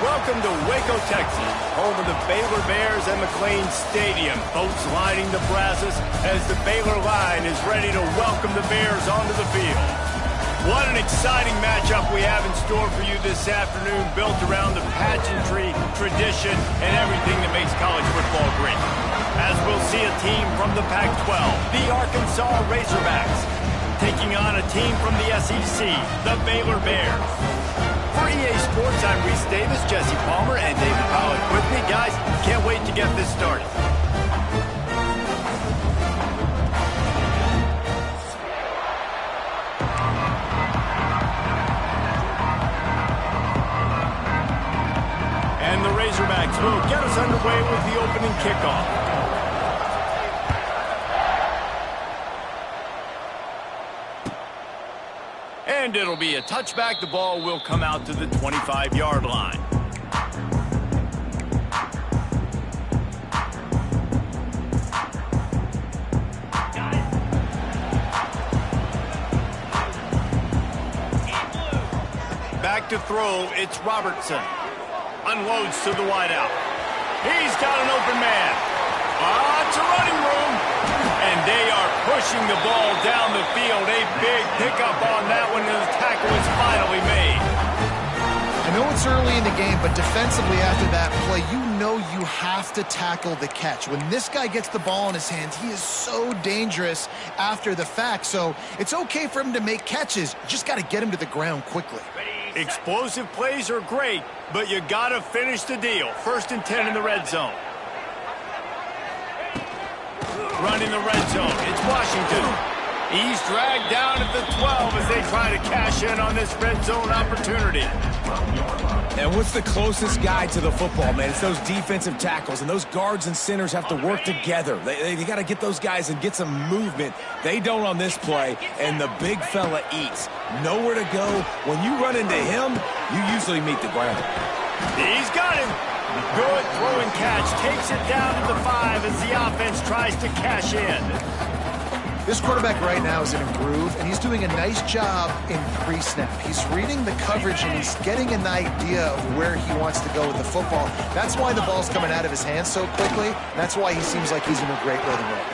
Welcome to Waco, Texas, home of the Baylor Bears and McLean Stadium. Boats lining the brasses as the Baylor line is ready to welcome the Bears onto the field. What an exciting matchup we have in store for you this afternoon, built around the pageantry, tradition, and everything that makes college football great. As we'll see a team from the Pac-12, the Arkansas Razorbacks, taking on a team from the SEC, the Baylor Bears. For EA Sports, I'm Reese Davis, Jesse Palmer, and David Pollack with me. Guys, can't wait to get this started. And the Razorbacks will get us underway with the opening kickoff. And it'll be a touchback. The ball will come out to the 25-yard line. Back to throw, it's Robertson. Unloads to the wideout. He's got an open man. Lots of running room. And they are pushing the ball down the field. A big pickup on that one, and the tackle is finally made. I know it's early in the game, but defensively after that play, you know you have to tackle the catch. When this guy gets the ball in his hands, he is so dangerous after the fact. So it's okay for him to make catches. You just got to get him to the ground quickly. Explosive plays are great, but you got to finish the deal. 1st and 10 in the red zone. Running the red zone, it's Washington. He's dragged down at the 12 as they try to cash in on this red zone opportunity. And what's the closest guy to the football, man? It's those defensive tackles, and those guards and centers have to work together. They got to get those guys and get some movement. They don't on this play, and the big fella eats. Nowhere to go. When you run into him, you usually meet the ground. He's got him. Good throw and catch. Takes it down to the 5 as the offense tries to cash in. This quarterback right now is in a groove, and he's doing a nice job in pre-snap. He's reading the coverage, and he's getting an idea of where he wants to go with the football. That's why the ball's coming out of his hands so quickly. That's why he seems like he's in a great rhythm right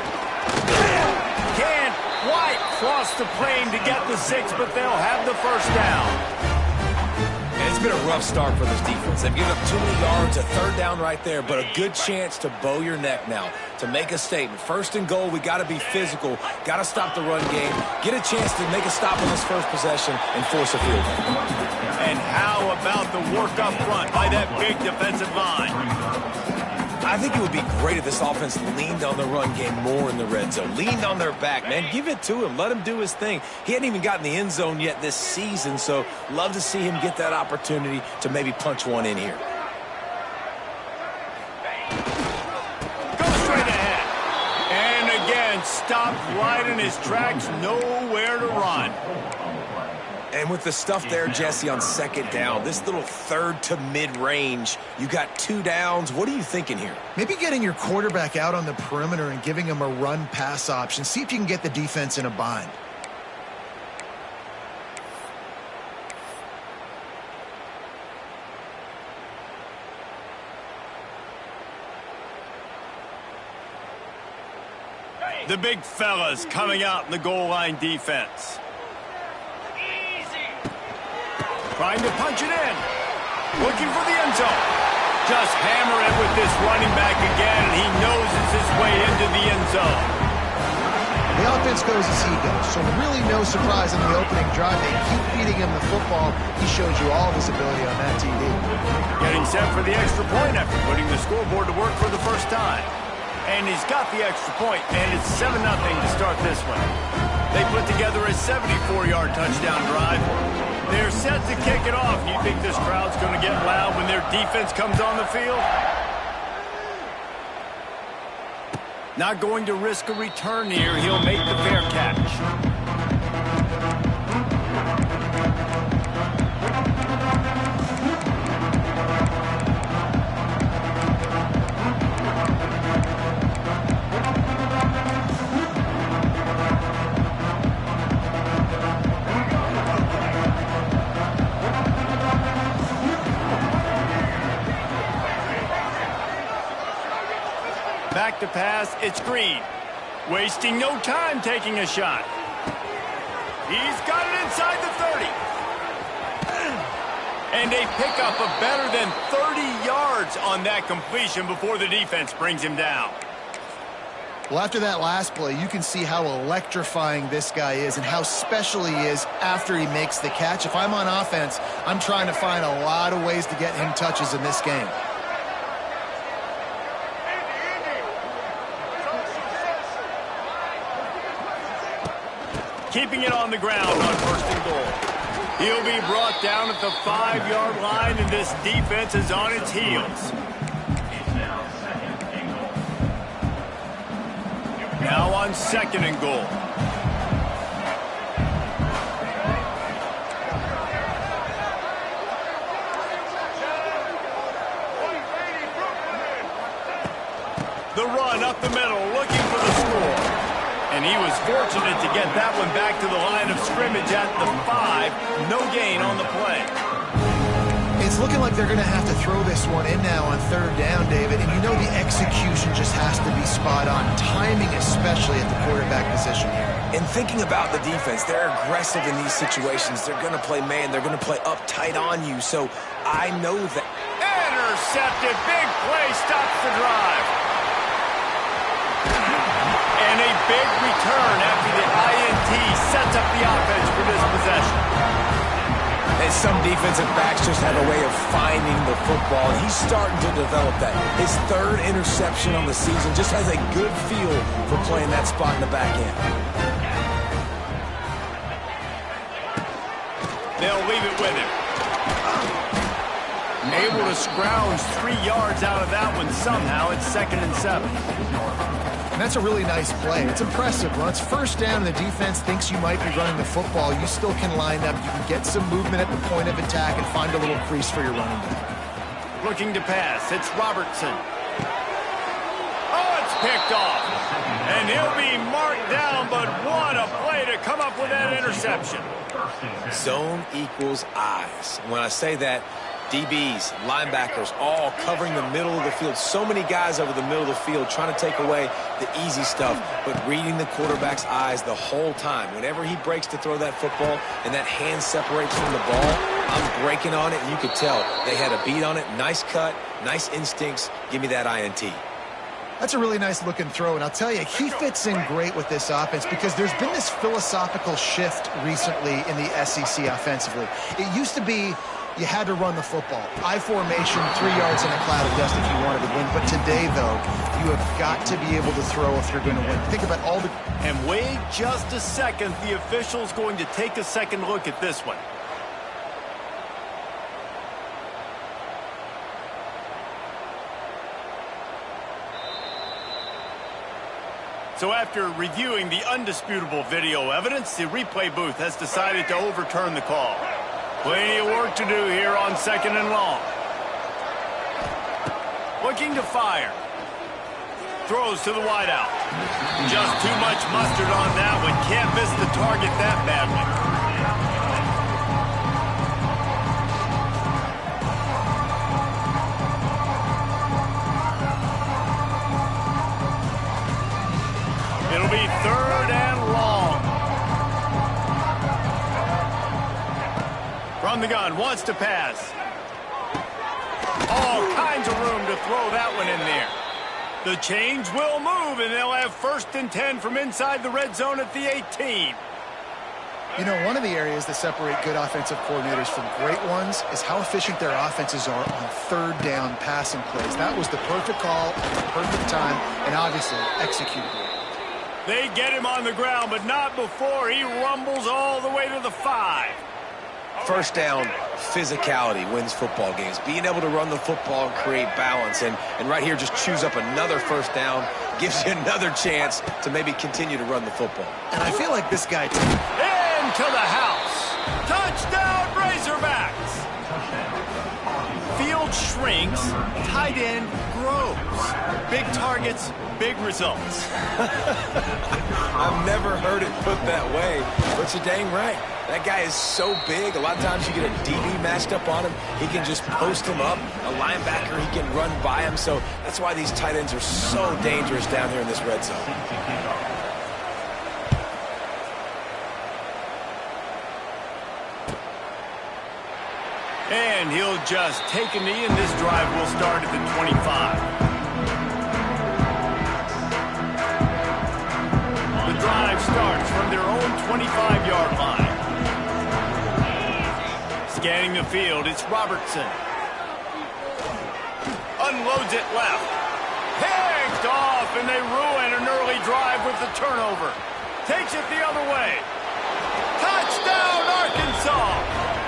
now. Can't quite cross the plane to get the 6, but they'll have the first down. And it's been a rough start for this defense. They've given up too many yards, a 3rd down right there, but a good chance to bow your neck now, to make a statement. 1st and goal, we got to be physical, got to stop the run game, get a chance to make a stop on this first possession and force a field goal. And how about the work up front by that big defensive line? I think it would be great if this offense leaned on the run game more in the red zone. Leaned on their back, man. Give it to him. Let him do his thing. He hadn't even gotten the end zone yet this season, so love to see him get that opportunity to maybe punch one in here. Goes straight ahead. And again, stopped right in his tracks. Nowhere to run. And with the stuff there, Jesse, on second down, this little third to mid-range, you got 2 downs. What are you thinking here? Maybe getting your quarterback out on the perimeter and giving him a run-pass option. See if you can get the defense in a bind. The big fellas coming out in the goal line defense. Trying to punch it in. Looking for the end zone. Just hammer it with this running back again, and he knows it's his way into the end zone. The offense goes as he goes, so really no surprise in the opening drive. They keep feeding him the football. He shows you all of his ability on that TD. Getting set for the extra point after putting the scoreboard to work for the first time. And he's got the extra point, and it's 7-0 to start this one. They put together a 74-yard touchdown drive. They're set to kick it off. You think this crowd's going to get loud when their defense comes on the field? Not going to risk a return here. He'll make the fair catch. Back to pass, it's Green. Wasting no time taking a shot. He's got it inside the 30. And a pickup of better than 30 yards on that completion before the defense brings him down. Well, after that last play, you can see how electrifying this guy is and how special he is after he makes the catch. If I'm on offense, I'm trying to find a lot of ways to get him touches in this game. Keeping it on the ground on 1st and goal. He'll be brought down at the 5-yard line, and this defense is on its heels. Now on 2nd and goal. The run up the middle, looking for the score. And he was fortunate to get that one back to the line of scrimmage at the 5. No gain on the play. It's looking like they're going to have to throw this one in now on 3rd down, David. And you know the execution just has to be spot on. Timing especially at the quarterback position here. And thinking about the defense, they're aggressive in these situations. They're going to play man. They're going to play uptight on you. So I know that. Intercepted. Big play. Stops the drive. And a big return after the INT sets up the offense for this possession. And some defensive backs just have a way of finding the football. And he's starting to develop that. His 3rd interception on the season just has a good feel for playing that spot in the back end. They'll leave it with him. Able to scrounge 3 yards out of that one somehow. It's 2nd and 7. And that's a really nice play. It's impressive. When it's 1st down and the defense thinks you might be running the football, you still can line up. You can get some movement at the point of attack and find a little crease for your running back. Looking to pass. It's Robertson. Oh, it's picked off. And he'll be marked down, but what a play to come up with that interception. Zone equals eyes. When I say that, DBs, linebackers, all covering the middle of the field. So many guys over the middle of the field trying to take away the easy stuff, but reading the quarterback's eyes the whole time. Whenever he breaks to throw that football and that hand separates from the ball, I'm breaking on it, and you could tell they had a beat on it. Nice cut, nice instincts. Give me that INT. That's a really nice looking throw, and I'll tell you, he fits in great with this offense because there's been this philosophical shift recently in the SEC offensively. It used to be you had to run the football. I formation, 3 yards in a cloud of dust if you wanted to win. But today, though, you have got to be able to throw if you're going to win. Think about all the... And wait just a second. The official's going to take a second look at this one. So after reviewing the undisputable video evidence, the replay booth has decided to overturn the call. Plenty of work to do here on 2nd and long. Looking to fire. Throws to the wideout. Just too much mustard on that one. Can't miss the target that badly. It'll be 3rd and long. From the gun, wants to pass. All kinds of room to throw that one in there. The chains will move, and they'll have 1st and 10 from inside the red zone at the 18. You know, one of the areas that separate good offensive coordinators from great ones is how efficient their offenses are on 3rd down passing plays. That was the perfect call at the perfect time, and obviously executed it. They get him on the ground, but not before he rumbles all the way to the 5. 1st down, physicality wins football games. Being able to run the football and create balance. And right here, just choose up another 1st down, gives you another chance to maybe continue to run the football. And I feel like this guy... Into the house. Touchdown, Razorbacks. Field shrinks, tight end grows. Big targets, big results. I've never heard it put that way, but you're dang right. That guy is so big. A lot of times you get a DB matched up on him. He can just post him up. A linebacker, he can run by him. So that's why these tight ends are so dangerous down here in this red zone. And he'll just take a knee, and this drive will start at the 25. The drive starts from their own 25-yard line. Scanning the field, it's Robertson. Unloads it left. Picked off, and they ruin an early drive with the turnover. Takes it the other way. Touchdown, Arkansas!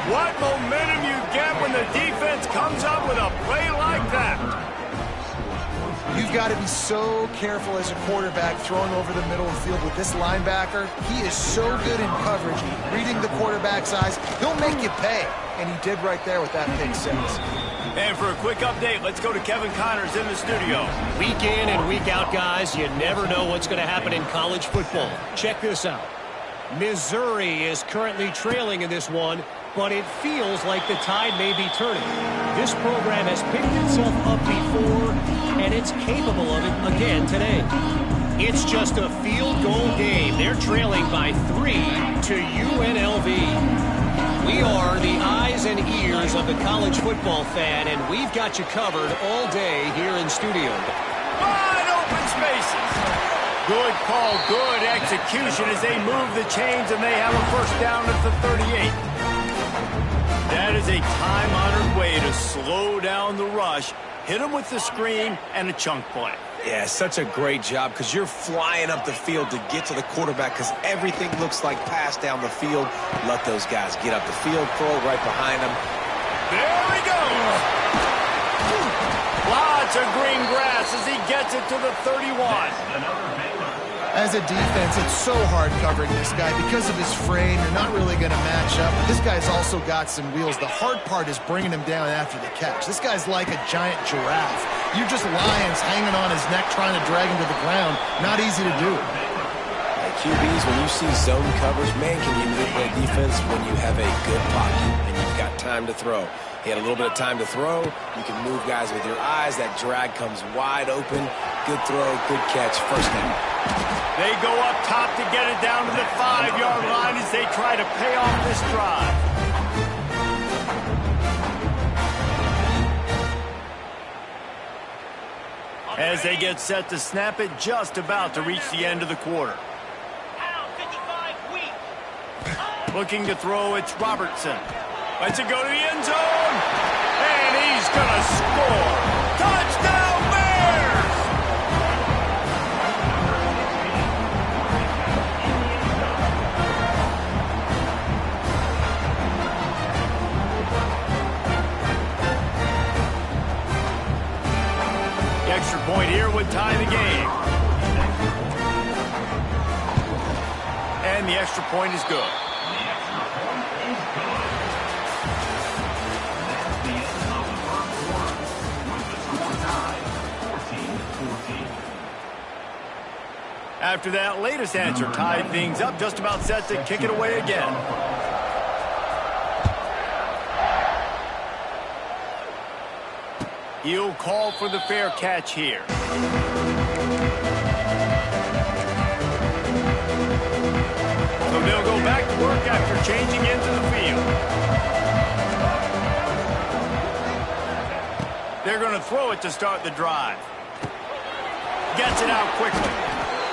What momentum you get when the defense comes up with a play like that. You've got to be so careful as a quarterback throwing over the middle of the field with this linebacker. He is so good in coverage, reading the quarterback's eyes. He'll make you pay, and he did right there with that pick 6. And for a quick update, let's go to Kevin Connors in the studio. Week in and week out, guys, you never know what's going to happen in college football. Check this out. Missouri is currently trailing in this one, but it feels like the tide may be turning. This program has picked itself up before, and it's capable of it again today. It's just a field goal game. They're trailing by 3 to UNLV. We are the eyes and ears of the college football fan, and we've got you covered all day here in studio. Wide open spaces. Good call, good execution as they move the chains, and they have a 1st down at the 38. That is a time-honored way to slow down the rush, hit them with the screen, and a chunk play. Yeah, such a great job because you're flying up the field to get to the quarterback because everything looks like pass down the field. Let those guys get up the field, throw it right behind them. There we go. Lots of green grass as he gets it to the 31. As a defense, it's so hard covering this guy. Because of his frame, you're not really going to match up. But this guy's also got some wheels. The hard part is bringing him down after the catch. This guy's like a giant giraffe. You're just lions hanging on his neck trying to drag him to the ground. Not easy to do. QBs, when you see zone coverage, man, can you manipulate defense when you have a good pocket and you've got time to throw. He had a little bit of time to throw. You can move guys with your eyes. That drag comes wide open. Good throw, good catch, 1st down. They go up top to get it down to the 5-yard line as they try to pay off this drive. As they get set to snap it, just about to reach the end of the quarter. Looking to throw, it's Robertson. Lets it go to the end zone. And he's going to score. Touchdown, Bears! The extra point here would tie the game. And the extra point is good. After that latest answer tied things up, just about set to kick it away again. He'll call for the fair catch here. So they'll go back to work after changing into the field. They're going to throw it to start the drive. Gets it out quickly.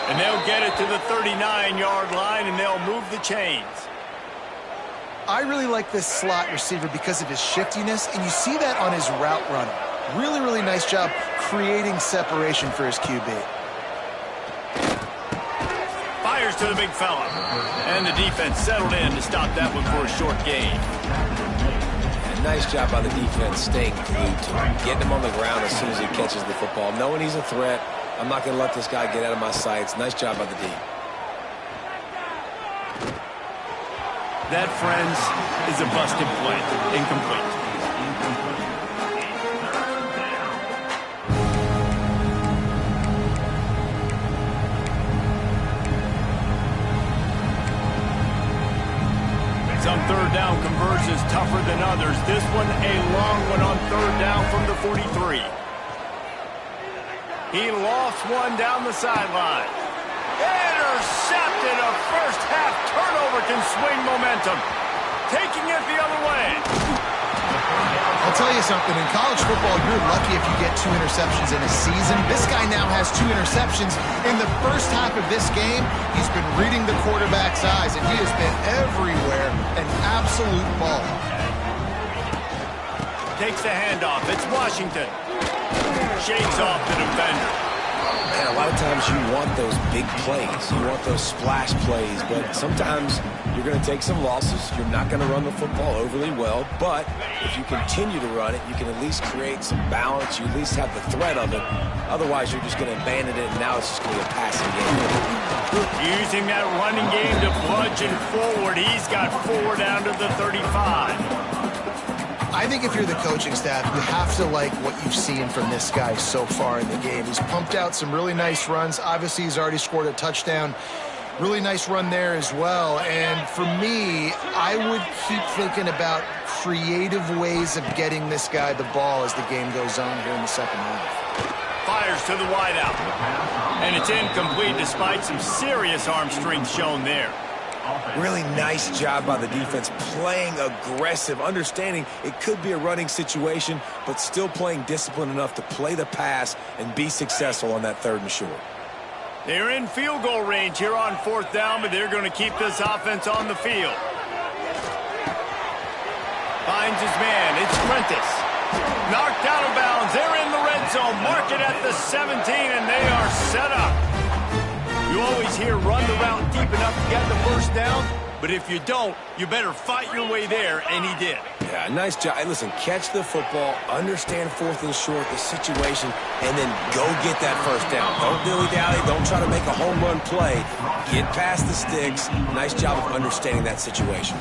And they'll get it to the 39-yard line, and they'll move the chains. I really like this slot receiver because of his shiftiness, and you see that on his route running. Really, really nice job creating separation for his QB. Fires to the big fella. And the defense settled in to stop that one for a short gain. And nice job by the defense staying glued to him, getting him on the ground as soon as he catches the football, knowing he's a threat. I'm not going to let this guy get out of my sights. Nice job by the D. That, friends, is a busted play. Incomplete. Some third down conversions tougher than others. This one a long one on third down from the 43. He lost one down the sideline. Intercepted. A first-half turnover can swing momentum. Taking it the other way. I'll tell you something. In college football, you're lucky if you get 2 interceptions in a season. This guy now has 2 interceptions. In the first half of this game, he's been reading the quarterback's eyes, and he has been everywhere. An absolute ball. Takes the handoff. It's Washington. Shakes off the defender. Man, a lot of times you want those big plays. You want those splash plays, but sometimes you're going to take some losses. You're not going to run the football overly well, but if you continue to run it, you can at least create some balance. You at least have the threat of it. Otherwise, you're just going to abandon it, and now it's just going to be a passing game. Using that running game to bludgeon forward. He's got 4 down to the 35. I think if you're the coaching staff, you have to like what you've seen from this guy so far in the game. He's pumped out some really nice runs. Obviously, he's already scored a touchdown. Really nice run there as well. And for me, I would keep thinking about creative ways of getting this guy the ball as the game goes on here in the second half. Fires to the wideout. And it's incomplete despite some serious arm strength shown there. Really nice job by the defense, playing aggressive, understanding it could be a running situation, but still playing disciplined enough to play the pass and be successful on that 3rd and short. They're in field goal range here on 4th down, but they're going to keep this offense on the field. Finds his man. It's Prentice. Knocked out of bounds. They're in the red zone. Mark it at the 17, and they are set up. You always hear run the route deep enough to get the first down, but if you don't, you better fight your way there, and he did. Yeah, nice job. Hey, listen, catch the football, understand 4th and short, the situation, and then go get that first down. Don't dilly-dally. Don't try to make a home run play. Get past the sticks. Nice job of understanding that situation.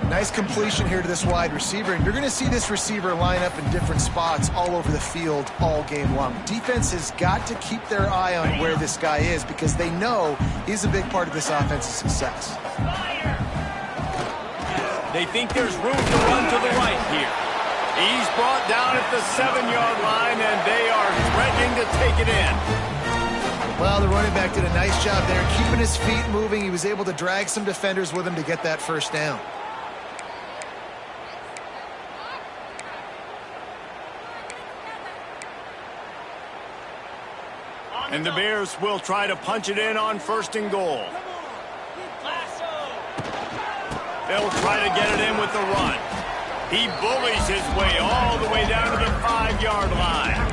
Nice completion here to this wide receiver, and you're going to see this receiver line up in different spots all over the field all game long. Defense has got to keep their eye on where this guy is because they know he's a big part of this offense's success. They think there's room to run to the right here. He's brought down at the 7-yard line, and they are threatening to take it in. Well, the running back did a nice job there, keeping his feet moving. He was able to drag some defenders with him to get that first down. And the Bears will try to punch it in on 1st and goal. They'll try to get it in with the run. He bullies his way all the way down to the 5-yard line.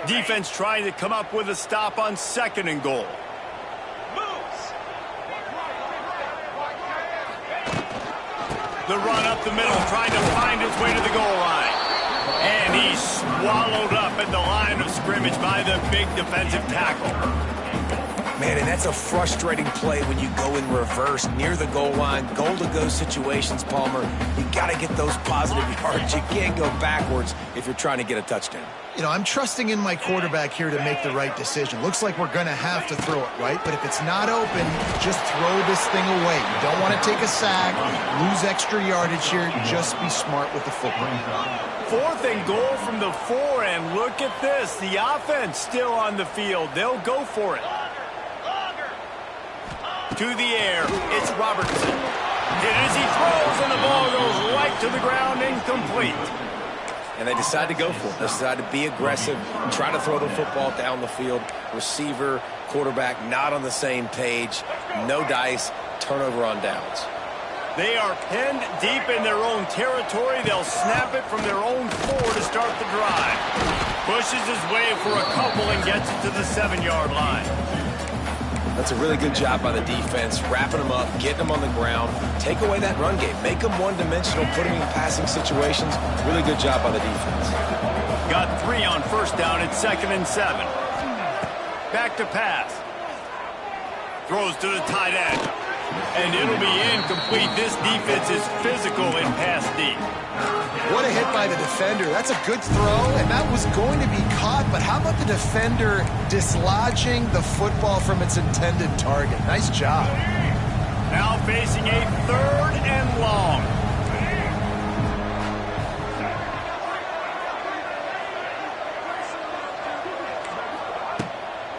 Defense trying to come up with a stop on 2nd and goal. The run up the middle, trying to find his way to the goal line. And he's swallowed up at the line of scrimmage by the big defensive tackle. Man, and that's a frustrating play when you go in reverse near the goal line. Goal-to-go situations, Palmer. You got to get those positive yards. You can't go backwards if you're trying to get a touchdown. You know, I'm trusting in my quarterback here to make the right decision. Looks like we're going to have to throw it, right? But if it's not open, just throw this thing away. You don't want to take a sack, lose extra yardage here. Just be smart with the football. 4th and goal from the 4, and look at this. The offense still on the field. They'll go for it. To the air, it's Robertson. It is, he throws, and the ball goes right to the ground, incomplete. And they decide to go for it. They decide to be aggressive, try to throw the football down the field. Receiver, quarterback, not on the same page. No dice, turnover on downs. They are pinned deep in their own territory. They'll snap it from their own 4 to start the drive. Pushes his way for a couple and gets it to the 7-yard line. That's a really good job by the defense, wrapping them up, getting them on the ground. Take away that run game. Make them one-dimensional, put them in passing situations. Really good job by the defense. Got 3 on 1st down. It's 2nd and 7. Back to pass. Throws to the tight end. And it'll be incomplete. This defense is physical in pass deep. What a hit by the defender. That's a good throw, and that was going to be caught. But how about the defender dislodging the football from its intended target? Nice job. Now facing a 3rd and long.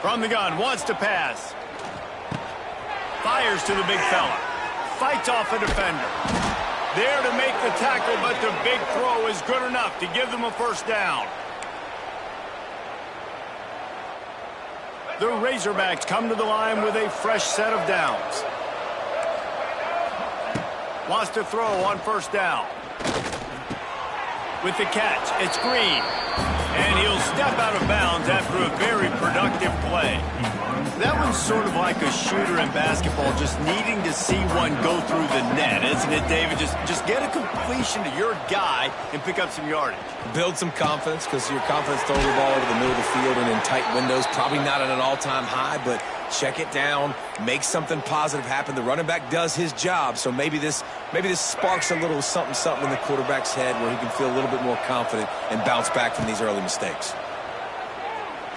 From the gun, wants to pass. Fires to the big fella. Fights off a defender. There to make the tackle, but the big throw is good enough to give them a 1st down. The Razorbacks come to the line with a fresh set of downs. Wants to throw on 1st down. With the catch, it's Green. And he'll step out of bounds after a very productive play. That one's sort of like a shooter in basketball, just needing to see one go through the net, isn't it, David? Just get a completion to your guy and pick up some yardage. Build some confidence, because your confidence throwing the ball over the middle of the field and in tight windows, probably not at an all-time high, but check it down, make something positive happen. The running back does his job, so maybe this sparks a little something in the quarterback's head where he can feel a little bit more confident and bounce back from these early mistakes.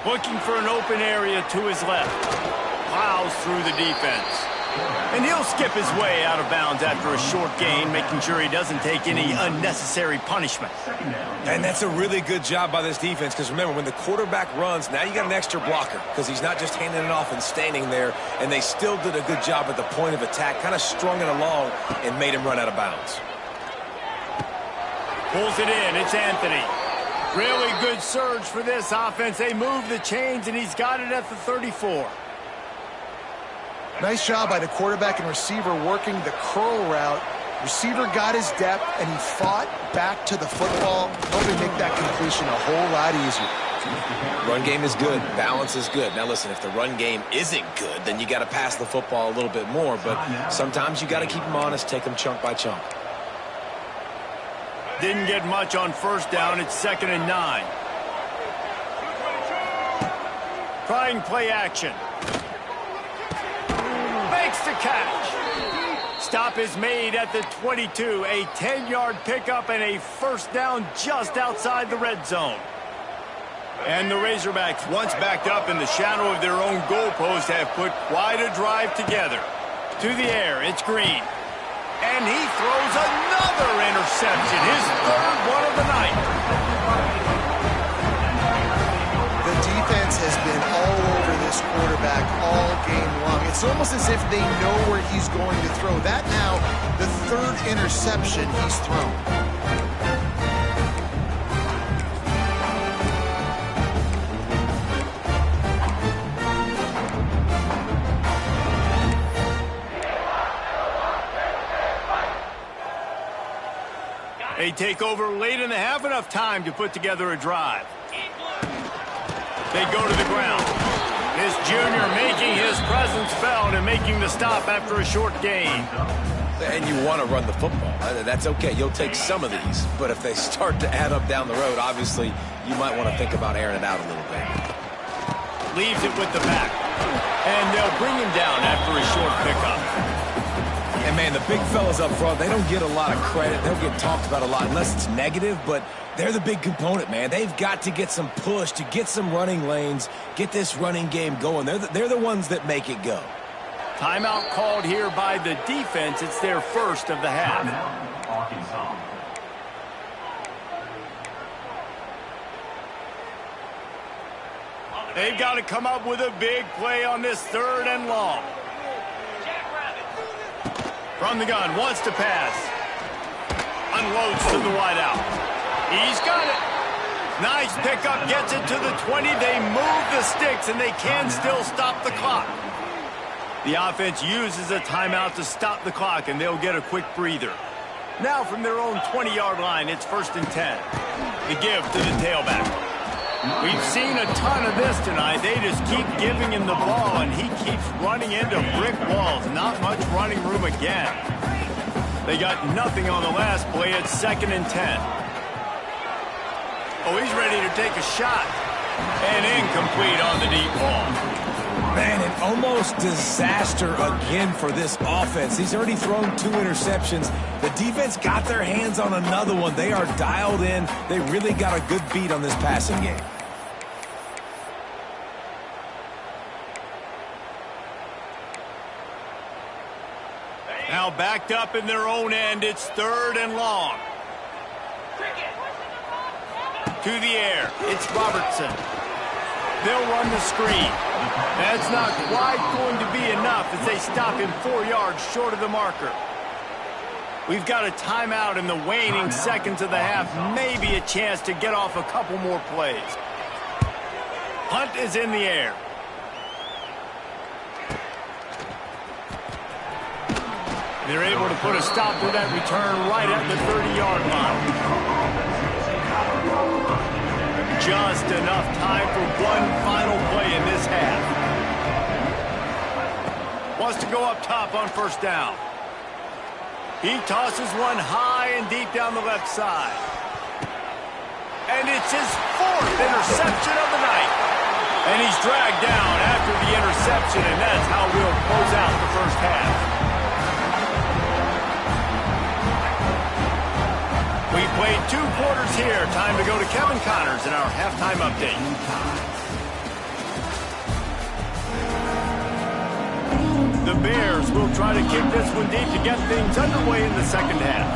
Looking for an open area to his left. Plows through the defense. And he'll skip his way out of bounds after a short gain, making sure he doesn't take any unnecessary punishment. And that's a really good job by this defense, because remember, when the quarterback runs, now you got an extra blocker, because he's not just handing it off and standing there, and they still did a good job at the point of attack, kind of strung it along and made him run out of bounds. Pulls it in. It's Anthony. Really good surge for this offense. They move the chains, and he's got it at the 34. Nice job by the quarterback and receiver working the curl route. Receiver got his depth, and he fought back to the football, helping make that completion a whole lot easier. Run game is good. Balance is good. Now, listen, if the run game isn't good, then you got to pass the football a little bit more. But sometimes you got to keep them honest, take them chunk by chunk. Didn't get much on 1st down. It's 2nd and 9. Trying play action. Makes the catch. Stop is made at the 22. A 10-yard pickup and a 1st down just outside the red zone. And the Razorbacks, once backed up in the shadow of their own goalpost, have put quite a drive together. To the air, it's Green. And he throws another interception, his 3rd one of the night. The defense has been all over this quarterback all game long. It's almost as if they know where he's going to throw. That now, the 3rd interception he's thrown. They take over late in the half, enough time to put together a drive. They go to the ground. This junior making his presence felt and making the stop after a short gain. And you want to run the football. That's okay. You'll take some of these. But if they start to add up down the road, obviously, you might want to think about airing it out a little bit. Leaves it with the back. And they'll bring him down after a short pickup. And, man, the big fellas up front, they don't get a lot of credit. They'll get talked about a lot unless it's negative, but they're the big component, man. They've got to get some push, to get some running lanes, get this running game going. They're the ones that make it go. Timeout called here by the defense. It's their first of the half. They've got to come up with a big play on this 3rd and long. From the gun, wants to pass. Unloads to the wideout. He's got it. Nice pickup, gets it to the 20. They move the sticks, and they can still stop the clock. The offense uses a timeout to stop the clock, and they'll get a quick breather. Now from their own 20-yard line, it's 1st and 10. The give to the tailback. We've seen a ton of this tonight. They just keep giving him the ball, and he keeps running into brick walls. Not much running room again. They got nothing on the last play. It's 2nd and 10. Oh, he's ready to take a shot. And incomplete on the deep ball. Man, an almost disaster again for this offense. He's already thrown 2 interceptions. The defense got their hands on another one. They are dialed in. They really got a good beat on this passing game. Now backed up in their own end. It's 3rd and long. To the air. It's Robertson. They'll run the screen. That's not quite going to be enough as they stop him 4 yards short of the marker. We've got a timeout in the waning seconds of the half. Maybe a chance to get off a couple more plays. Punt is in the air. They're able to put a stop to that return right at the 30-yard line. Just enough time for one final play in this half. Wants to go up top on 1st down. He tosses one high and deep down the left side. And it's his 4th interception of the night. And he's dragged down after the interception, and that's how we'll close out the first half. We played 2 quarters here. Time to go to Kevin Connors in our halftime update. The Bears will try to kick this one deep to get things underway in the second half.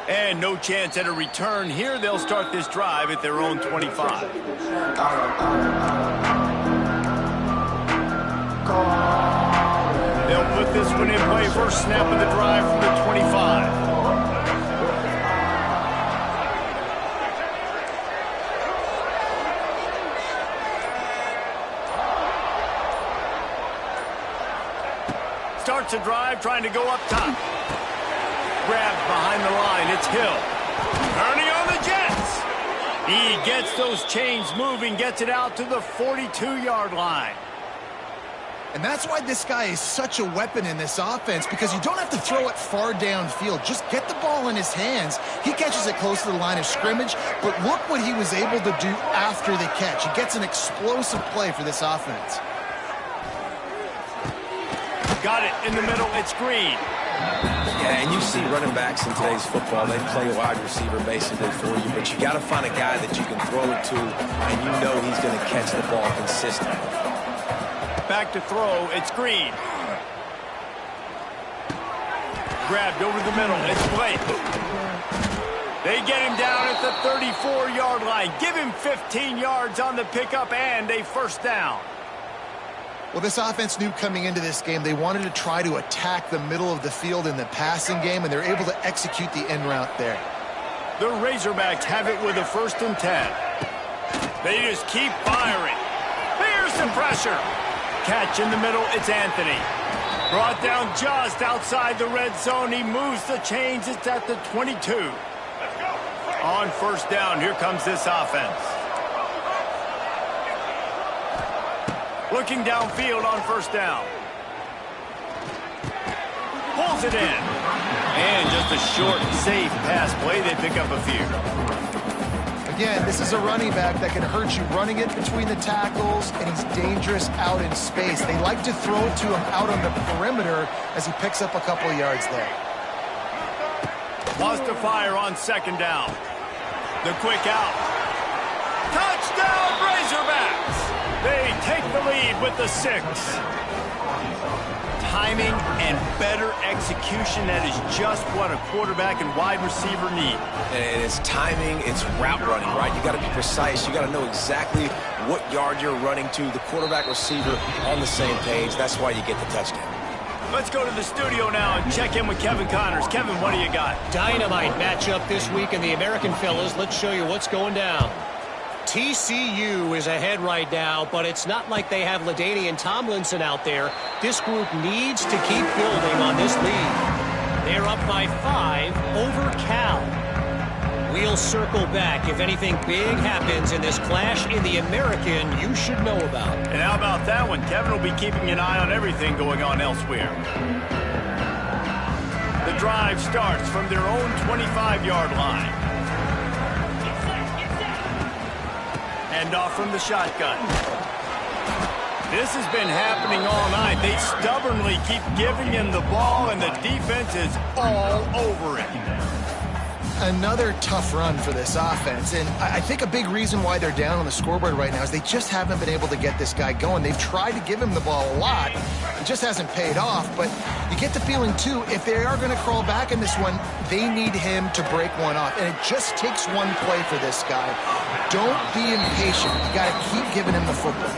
And no chance at a return here. They'll start this drive at their own 25. They'll put this one in play. First snap of the drive from the 25. Starts a drive trying to go up top. Grabbed behind the line. It's Hill. Turning on the Jets. He gets those chains moving, gets it out to the 42-yard line. And that's why this guy is such a weapon in this offense, because you don't have to throw it far downfield. Just get the ball in his hands. He catches it close to the line of scrimmage, but look what he was able to do after the catch. He gets an explosive play for this offense. Got it in the middle. It's Green. Yeah, and you see running backs in today's football, they play wide receiver basically for you, but you got to find a guy that you can throw it to, and you know he's going to catch the ball consistently. Back to throw. It's Green. Grabbed over the middle. It's Blake. They get him down at the 34-yard line. Give him 15 yards on the pickup and a first down. Well, this offense knew coming into this game they wanted to try to attack the middle of the field in the passing game, and they're able to execute the end route there. The Razorbacks have it with a 1st and 10. They just keep firing. Here's some pressure. Catch in the middle. It's Anthony. Brought down just outside the red zone. He moves the chains. It's at the 22. On first down, here comes this offense. Looking downfield on first down. Pulls it in. And just a short, safe pass play. They pick up a few. Again, this is a running back that can hurt you running it between the tackles, and he's dangerous out in space. They like to throw it to him out on the perimeter as he picks up a couple of yards there. Wants to fire on second down. The quick out. Touchdown, Razorbacks! They take the lead with the 6. Timing and better execution, that is just what a quarterback and wide receiver need. And it's timing, it's route running, right? You got to be precise. You got to know exactly what yard you're running to. The quarterback receiver on the same page. That's why you get the touchdown. Let's go to the studio now and check in with Kevin Connors. Kevin, what do you got? Dynamite matchup this week in the American fellas. Let's show you what's going down. TCU is ahead right now, but it's not like they have LaDainian Tomlinson out there. This group needs to keep building on this lead. They're up by 5 over Cal. We'll circle back if anything big happens in this clash in the American you should know about. And how about that one? Kevin will be keeping an eye on everything going on elsewhere. The drive starts from their own 25-yard line. Hand off from the shotgun. This has been happening all night. They stubbornly keep giving him the ball, and the defense is all over it. Another tough run for this offense, and I think a big reason why they're down on the scoreboard right now is they just haven't been able to get this guy going. They've tried to give him the ball a lot. It just hasn't paid off, but you get the feeling, too, if they are going to crawl back in this one, they need him to break one off, and it just takes one play for this guy. Don't be impatient. You got to keep giving him the football.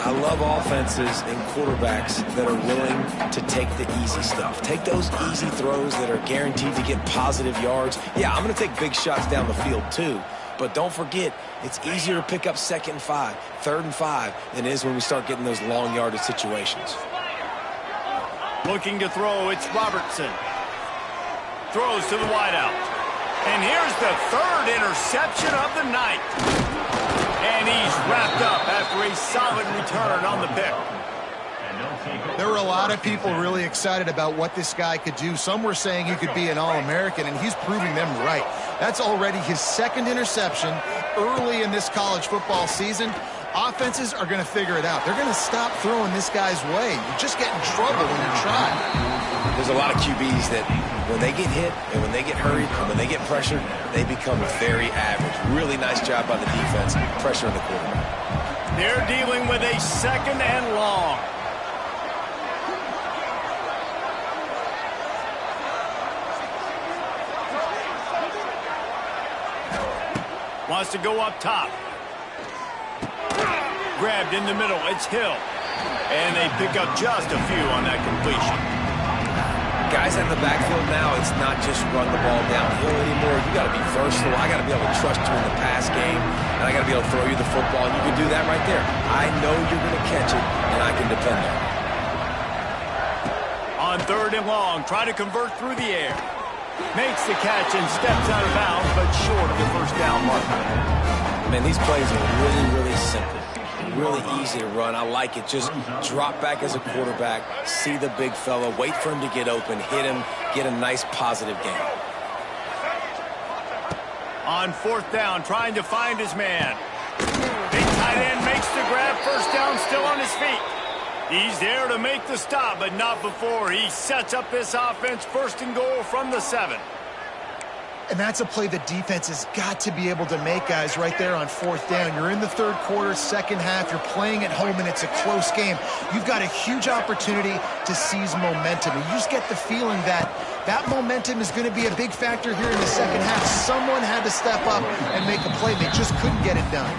I love offenses and quarterbacks that are willing to take the easy stuff. Take those easy throws that are guaranteed to get positive yards. Yeah, I'm going to take big shots down the field too. But don't forget, it's easier to pick up 2nd and 5, 3rd and 5 than it is when we start getting those long yardage situations. Looking to throw, it's Robertson. Throws to the wideout. And here's the 3rd interception of the night. And he's wrapped up after a solid return on the pick. There were a lot of people really excited about what this guy could do. Some were saying he could be an All-American, and he's proving them right. That's already his 2nd interception early in this college football season. Offenses are going to figure it out. They're going to stop throwing this guy's way. You just get in trouble when you try. There's a lot of QBs that when they get hit and when they get hurried and when they get pressured, they become very average. Really nice job by the defense, pressuring the quarterback. They're dealing with a 2nd and long. Wants to go up top. Grabbed in the middle. It's Hill. And they pick up just a few on that completion. Guys in the backfield now, it's not just run the ball downhill anymore. You got to be versatile. I got to be able to trust you in the pass game, and I got to be able to throw you the football. And you can do that right there. I know you're going to catch it, and I can depend on it. On 3rd and long, try to convert through the air. Makes the catch and steps out of bounds, but short of the 1st down mark. Man, these plays are really, really simple. Really easy to run. I like it. Just drop back as a quarterback, see the big fella, wait for him to get open, hit him, get a nice positive game. On 4th down, trying to find his man. Big tight end makes the grab. 1st down, still on his feet. He's there to make the stop, but not before he sets up this offense. 1st and goal from the 7. And that's a play the defense has got to be able to make, guys, right there on 4th down. You're in the 3rd quarter, 2nd half. You're playing at home, and it's a close game. You've got a huge opportunity to seize momentum. And you just get the feeling that that momentum is going to be a big factor here in the 2nd half. Someone had to step up and make a play. They just couldn't get it done.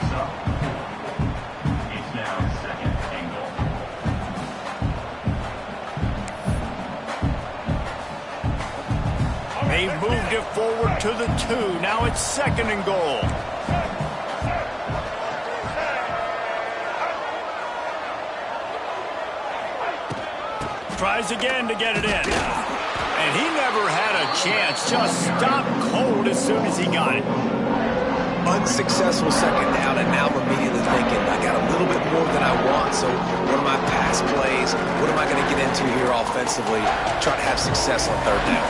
They've moved it forward to the 2. Now it's 2nd and goal. Tries again to get it in. And he never had a chance. Just stopped cold as soon as he got it. Unsuccessful second down, and now I'm immediately thinking, I got a little bit more than I want, so what are my pass plays? What am I going to get into here offensively? Try to have success on third down.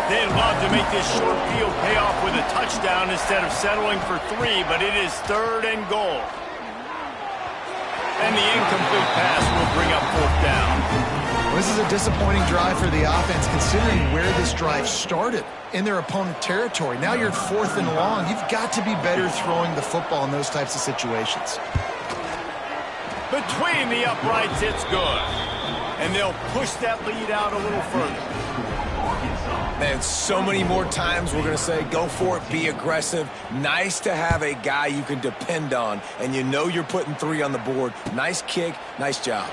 They'd love to make this short field pay off with a touchdown instead of settling for 3, but it is 3rd and goal. And the incomplete pass will bring up 4th down. Well, this is a disappointing drive for the offense, considering where this drive started in their opponent territory. Now you're 4th and long. You've got to be better throwing the football in those types of situations. Between the uprights, it's good. And they'll push that lead out a little further. Man, so many more times we're going to say, go for it, be aggressive. Nice to have a guy you can depend on, and you know you're putting 3 on the board. Nice kick, nice job.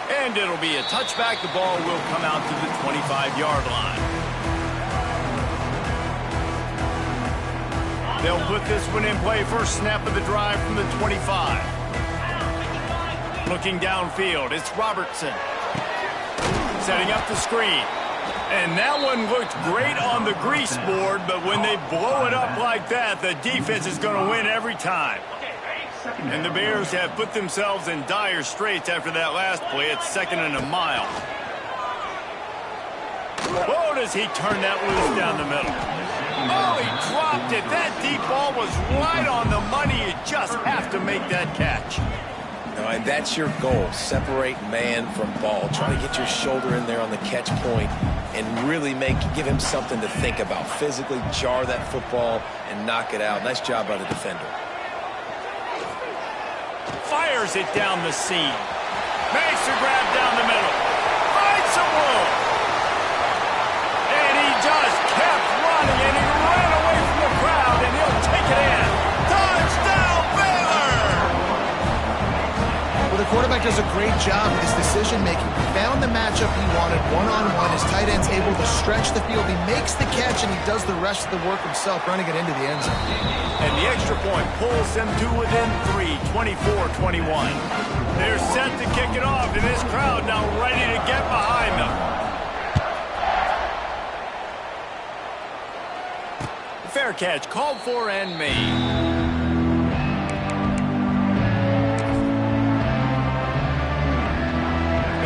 And it'll be a touchback. The ball will come out to the 25-yard line. They'll put this one in play. First snap of the drive from the 25. Looking downfield, it's Robertson. Setting up the screen. And that one looked great on the grease board, but when they blow it up like that, the defense is going to win every time. And the Bears have put themselves in dire straits after that last play. It's 2nd and a mile. Oh, does he turn that loose down the middle? Oh, he dropped it. That deep ball was right on the money. You just have to make that catch. No, and that's your goal. Separate man from ball. Try to get your shoulder in there on the catch point and really give him something to think about. Physically jar that football and knock it out. Nice job by the defender. Fires it down the seam. Makes a grab down the middle. Finds some room. And he just kept running, and he ran away from the crowd, and he'll take it in. Touchdown, Baylor! Well, the quarterback does a great job with his decision-making. He found the matchup he wanted one-on-one. His tight end's able to stretch the field. He makes the catch, and he does the rest of the work himself, running it into the end zone. And the extra point pulls them to within 3, 24-21. They're set to kick it off, and this crowd now ready to get behind them. Fair catch called for and made.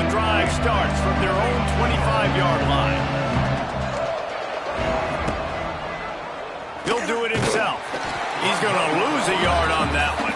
Drive starts from their own 25-yard line. He'll do it himself. He's going to lose a yard on that one.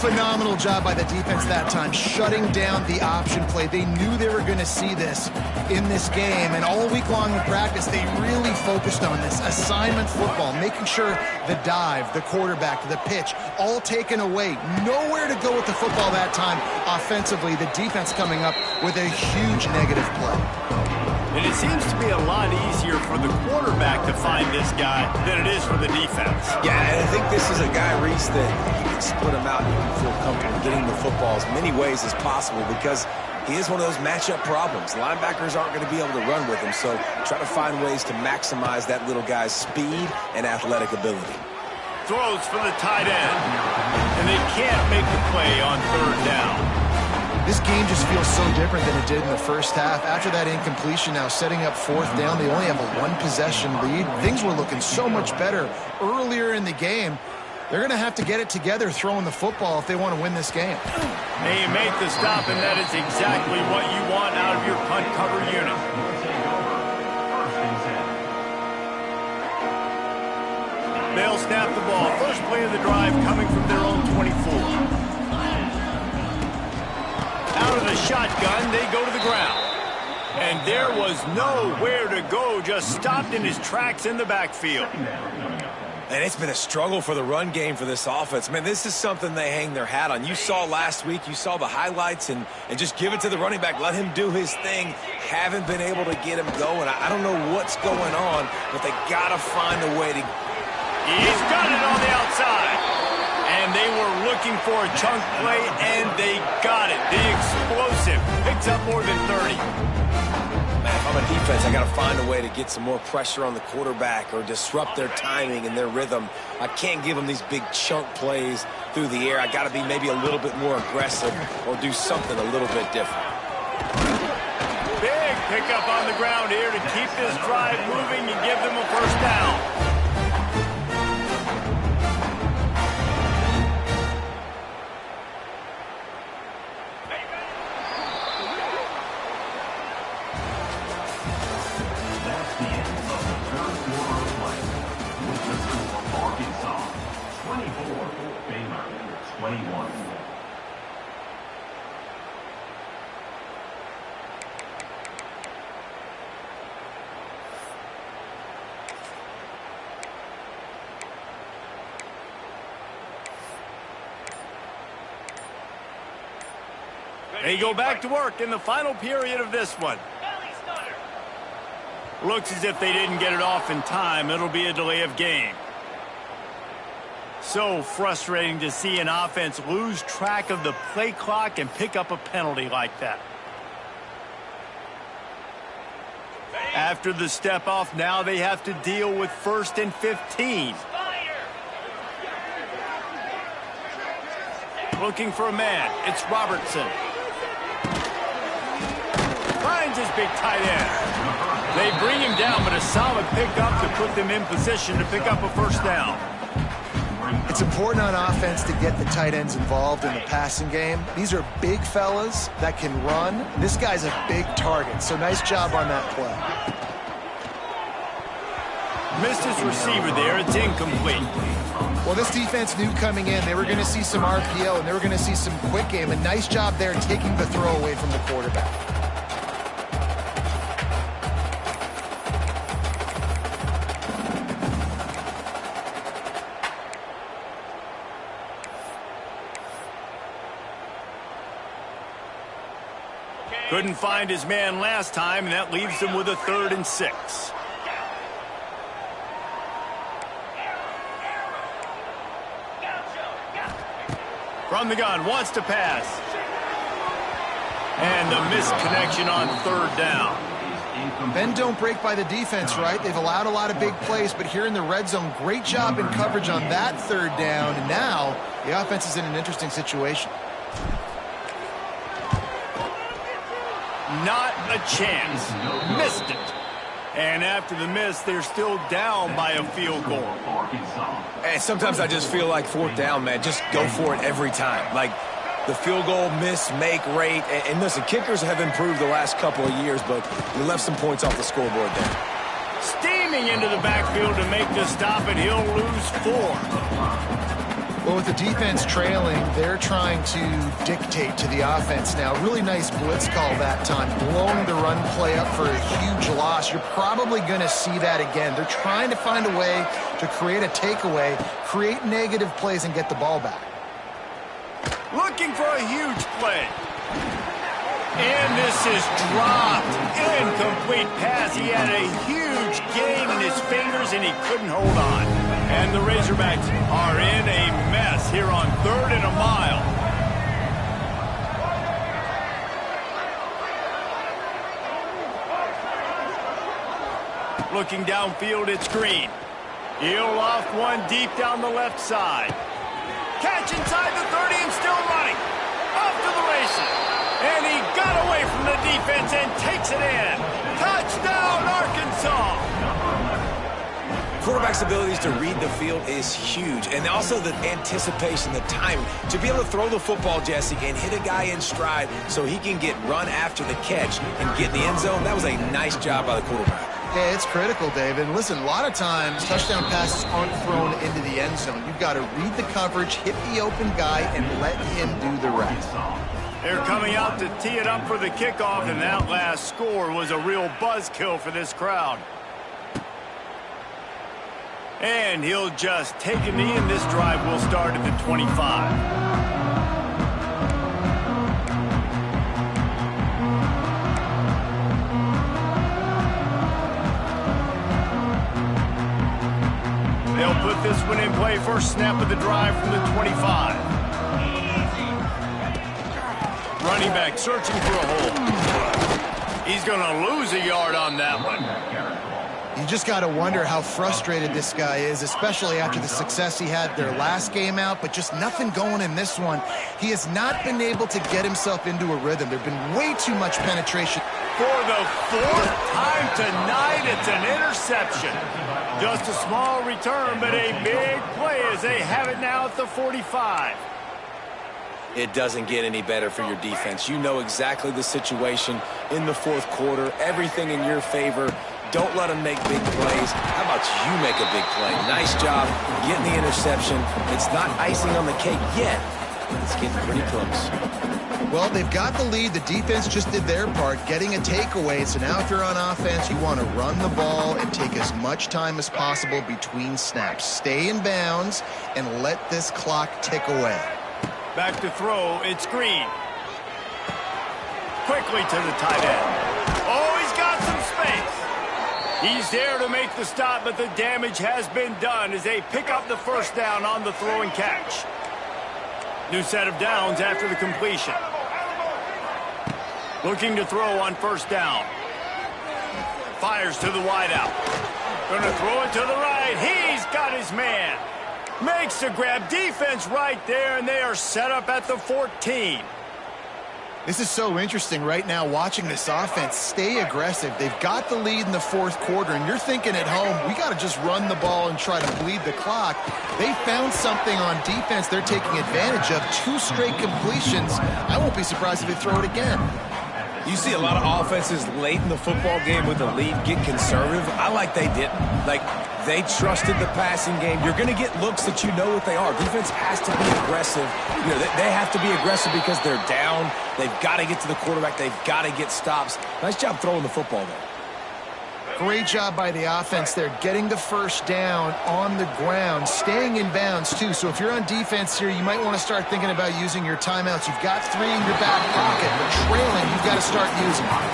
Phenomenal job by the defense that time, shutting down the option play. They knew they were going to see this in this game, and all week long in practice, they really focused on this. Assignment football, making sure the dive, the quarterback, the pitch, all taken away. Nowhere to go with the football that time offensively. The defense coming up with a huge negative play. And it seems to be a lot easier for the quarterback to find this guy than it is for the defense. Yeah, and I think this is a guy, Reese, that you can split him out and you can feel comfortable getting the football as many ways as possible because he is one of those matchup problems. Linebackers aren't going to be able to run with him, so try to find ways to maximize that little guy's speed and athletic ability. Throws for the tight end, and they can't make the play on 3rd down. This game just feels so different than it did in the first half. After that incompletion, now setting up 4th down, they only have a 1-possession lead. Things were looking so much better earlier in the game. They're going to have to get it together throwing the football if they want to win this game. They make the stop, and that is exactly what you want out of your punt cover unit. They'll snap the ball. First play of the drive coming from their own 24. Out of the shotgun, they go to the ground. And there was nowhere to go, just stopped in his tracks in the backfield. And it's been a struggle for the run game for this offense. Man, this is something they hang their hat on. You saw last week, you saw the highlights, and just give it to the running back. Let him do his thing. Haven't been able to get him going. I don't know what's going on, but they got to find a way to... He's got it on the outside. And they were looking for a chunk play, and they got it. The explosive picks up more than 30. Man, if I'm a defense, I got to find a way to get some more pressure on the quarterback or disrupt their timing and their rhythm. I can't give them these big chunk plays through the air. I got to be maybe a little bit more aggressive or do something a little bit different. pick up on the ground here to keep this drive moving and give them a first down. That's the end of the third quarter of play. With the score, Arkansas 24, Baylor 21. They go back to work in the final period of this one. Looks as if they didn't get it off in time. It'll be a delay of game. So frustrating to see an offense lose track of the play clock and pick up a penalty like that. After the step off, now they have to deal with 1st and 15. Looking for a man. It's Robertson. Finds his big tight end. They bring him down, but a solid pickup to put them in position to pick up a first down. It's important on offense to get the tight ends involved in the passing game. These are big fellas that can run. This guy's a big target, so nice job on that play. Missed his receiver there. It's incomplete. Well, this defense knew coming in they were going to see some RPO and they were going to see some quick game. A nice job there taking the throw away from the quarterback. Couldn't find his man last time, and that leaves them with a 3rd and 6. From the gun, wants to pass. And the missed connection on 3rd down. Bend don't break by the defense, right? They've allowed a lot of big plays, but here in the red zone, great job in coverage on that 3rd down. And now the offense is in an interesting situation. Not a chance. Missed it. And after the miss, they're still down by a field goal. And sometimes I just feel like 4th down, man, just go for it every time. Like the field goal miss-make rate. And listen, kickers have improved the last couple of years, but we left some points off the scoreboard there. Steaming into the backfield to make the stop, and he'll lose 4. Well, with the defense trailing, they're trying to dictate to the offense now. Really nice blitz call that time, blowing the run play up for a huge loss. You're probably going to see that again. They're trying to find a way to create a takeaway, create negative plays, and get the ball back. Looking for a huge play. And this is dropped. Incomplete pass. He had a huge gain in his fingers, and he couldn't hold on. And the Razorbacks are in a mess here on 3rd and a mile. Looking downfield, it's Green. He'll loft one deep down the left side. Catch inside the 30 and still running. Off to the races. And he got away from the defense and takes it in. Touchdown, Arkansas! Quarterback's abilities to read the field is huge, and also the anticipation, the timing. To be able to throw the football, Jesse, and hit a guy in stride so he can get run after the catch and get in the end zone, that was a nice job by the quarterback. Yeah, it's critical, David. And listen, a lot of times touchdown passes aren't thrown into the end zone. You've got to read the coverage, hit the open guy, and let him do the rest. They're coming out to tee it up for the kickoff, and that last score was a real buzzkill for this crowd. And he'll just take a knee, and this drive will start at the 25. They'll put this one in play. First snap of the drive from the 25. Running back searching for a hole. He's going to lose a yard on that one. You You just got to wonder how frustrated this guy is, especially after the success he had their last game out, but just nothing going in this one. He has not been able to get himself into a rhythm. There's been way too much penetration. For the fourth time tonight, it's an interception. Just a small return, but a big play as they have it now at the 45. It doesn't get any better for your defense. You know exactly the situation in the fourth quarter, everything in your favor. Don't let them make big plays. How about you make a big play? Nice job getting the interception. It's not icing on the cake yet, but it's getting pretty close. Well, they've got the lead. The defense just did their part, getting a takeaway. So now if you're on offense, you want to run the ball and take as much time as possible between snaps. Stay in bounds and let this clock tick away. Back to throw, it's Green. Quickly to the tight end. Oh, he's got some space. He's there to make the stop, but the damage has been done as they pick up the first down on the throw and catch. New set of downs after the completion. Looking to throw on first down. Fires to the wideout. Gonna throw it to the right. He's got his man. Makes the grab. Defense right there, and they are set up at the 14. This is so interesting right now watching this offense stay aggressive. They've got the lead in the fourth quarter, and you're thinking at home, we got to just run the ball and try to bleed the clock. They found something on defense they're taking advantage of. 2 straight completions. I won't be surprised if they throw it again. You see a lot of offenses late in the football game with the lead get conservative. I like they didn't. Like, they trusted the passing game. You're going to get looks that you know what they are. Defense has to be aggressive. You know, they have to be aggressive because they're down. They've got to get to the quarterback. They've got to get stops. Nice job throwing the football there. Great job by the offense there, getting the first down on the ground, staying in bounds too. So if you're on defense here, you might want to start thinking about using your timeouts. You've got 3 in your back pocket, but trailing, you've got to start using them.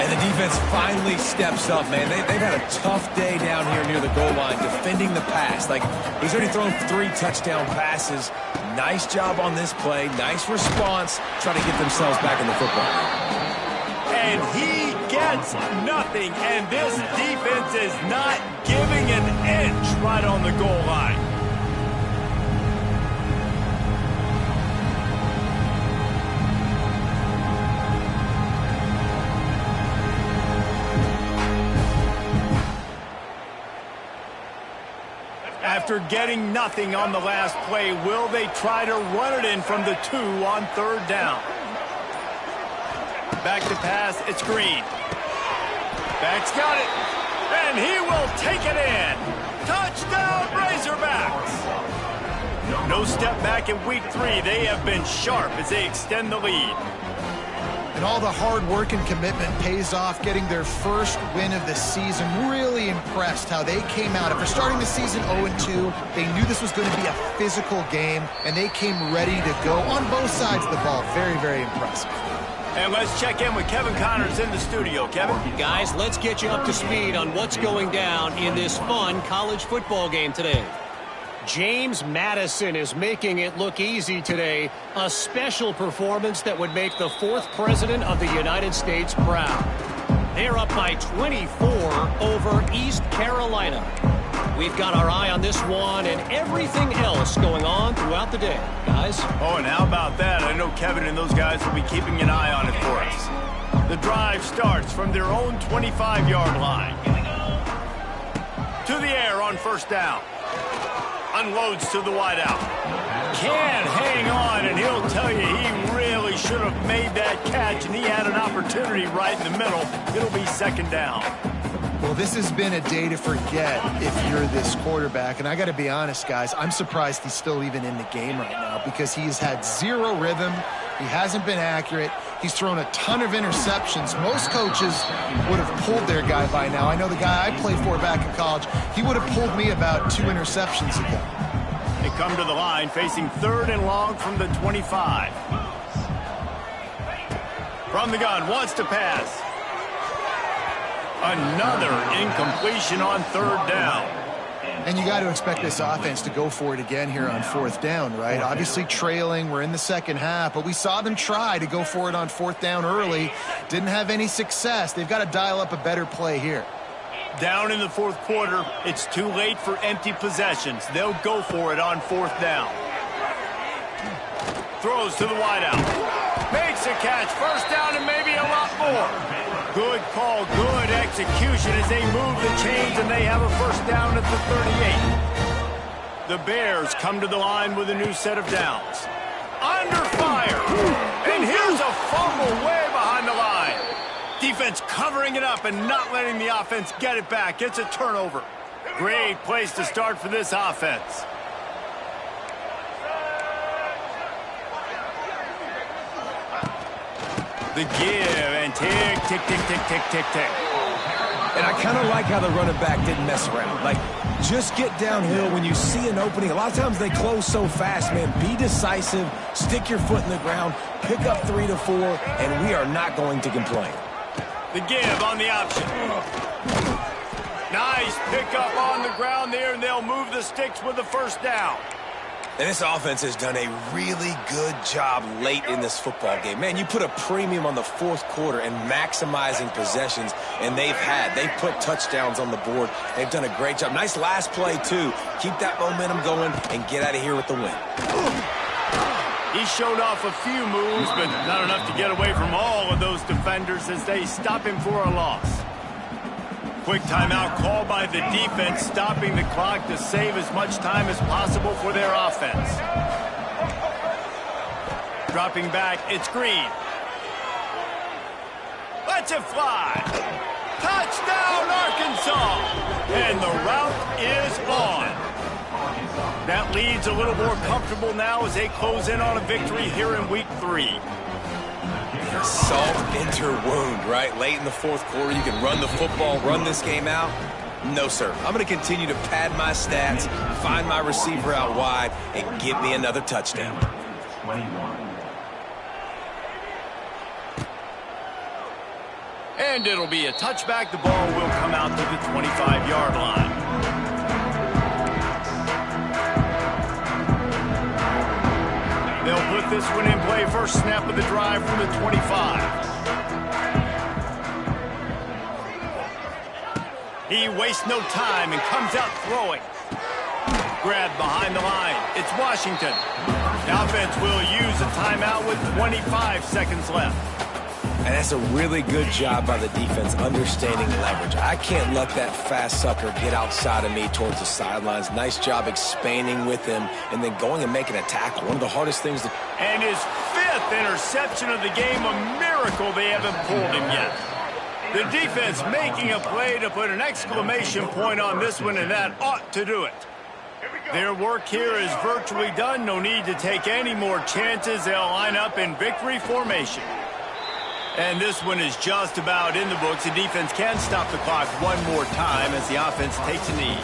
And the defense finally steps up, man. They've had a tough day down here near the goal line defending the pass. Like, he's already thrown 3 touchdown passes. Nice job on this play. Nice response. Trying to get themselves back in the football. And he gets nothing, and this defense is not giving an inch right on the goal line. After getting nothing on the last play, will they try to run it in from the 2 on third down? Back to pass, it's Green. Back's got it, and he will take it in. Touchdown, Razorbacks! No step back in week 3. They have been sharp as they extend the lead. And all the hard work and commitment pays off, getting their first win of the season. Really impressed how they came out. After starting the season 0-2, they knew this was going to be a physical game, and they came ready to go on both sides of the ball. Very, very impressive. And let's check in with Kevin Connors in the studio. Kevin? Guys, let's get you up to speed on what's going down in this fun college football game today. James Madison is making it look easy today. A special performance that would make the 4th president of the United States proud. They're up by 24 over East Carolina. We've got our eye on this one and everything else going on throughout the day. Guys? Oh, and how about that? I know Kevin and those guys will be keeping an eye on it for us. The drive starts from their own 25-yard line. To the air on first down. Unloads to the wideout. Can hang on, and he'll tell you he really should have made that catch, and he had an opportunity right in the middle. It'll be second down. Well, this has been a day to forget if you're this quarterback. And I got to be honest, guys, I'm surprised he's still even in the game right now because he's had 0 rhythm. He hasn't been accurate. He's thrown a ton of interceptions. Most coaches would have pulled their guy by now. I know the guy I played for back in college, he would have pulled me about 2 interceptions ago. They come to the line facing 3rd and long from the 25. From the gun, wants to pass. Another incompletion on 3rd down. And you got to expect this offense to go for it again here on 4th down, right? Obviously trailing, we're in the second half, but we saw them try to go for it on 4th down early. Didn't have any success. They've got to dial up a better play here. Down in the fourth quarter, it's too late for empty possessions. They'll go for it on fourth down. Throws to the wideout. Makes a catch. First down and maybe a lot more. Good call, good execution as they move the chains and they have a first down at the 38. The Bears come to the line with a new set of downs. Under fire. And here's a fumble way behind the line. Defense covering it up and not letting the offense get it back. It's a turnover. Great place to start for this offense. The give and tick, tick, tick, tick, tick, tick, tick. And I kind of like how the running back didn't mess around. Like, just get downhill when you see an opening. A lot of times they close so fast, man. Be decisive, stick your foot in the ground, pick up 3 to 4, and we are not going to complain. The give on the option. Nice pickup on the ground there, and they'll move the sticks with the first down. And this offense has done a really good job late in this football game. Man, you put a premium on the fourth quarter and maximizing possessions, and they've put touchdowns on the board. They've done a great job. Nice last play, too. Keep that momentum going and get out of here with the win. He showed off a few moves, but not enough to get away from all of those defenders as they stop him for a loss. Quick timeout called by the defense, stopping the clock to save as much time as possible for their offense. Dropping back, it's Green. Lets it fly. Touchdown, Arkansas! And the route is on. That lead's a little more comfortable now as they close in on a victory here in week 3. Salt enter wound, right? Late in the fourth quarter, you can run the football, run this game out. No, sir. I'm going to continue to pad my stats, find my receiver out wide, and give me another touchdown. 21. And it'll be a touchback. The ball will come out to the 25-yard line. They'll put this one in play. First snap of the drive from the 25. He wastes no time and comes out throwing. Grabbed behind the line. It's Washington. The offense will use a timeout with 25 seconds left. And that's a really good job by the defense understanding leverage. I can't let that fast sucker get outside of me towards the sidelines. Nice job expanding with him and then going and making a tackle. One of the hardest things to... And his 5th interception of the game, a miracle they haven't pulled him yet. The defense making a play to put an exclamation point on this one, and that ought to do it. Their work here is virtually done. No need to take any more chances. They'll line up in victory formation. And this one is just about in the books. The defense can stop the clock one more time as the offense takes a knee.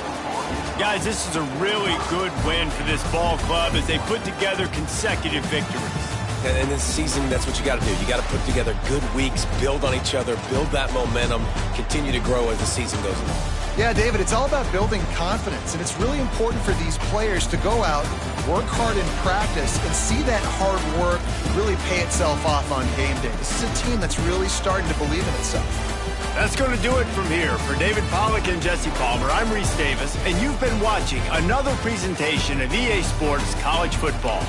Guys, this is a really good win for this ball club as they put together consecutive victories. And in this season, that's what you got to do. You got to put together good weeks, build on each other, build that momentum, continue to grow as the season goes along. Yeah, David, it's all about building confidence, and it's really important for these players to go out, work hard in practice, and see that hard work really pay itself off on game day. This is a team that's really starting to believe in itself. That's going to do it from here. For David Pollack and Jesse Palmer, I'm Reese Davis, and you've been watching another presentation of EA Sports College Football.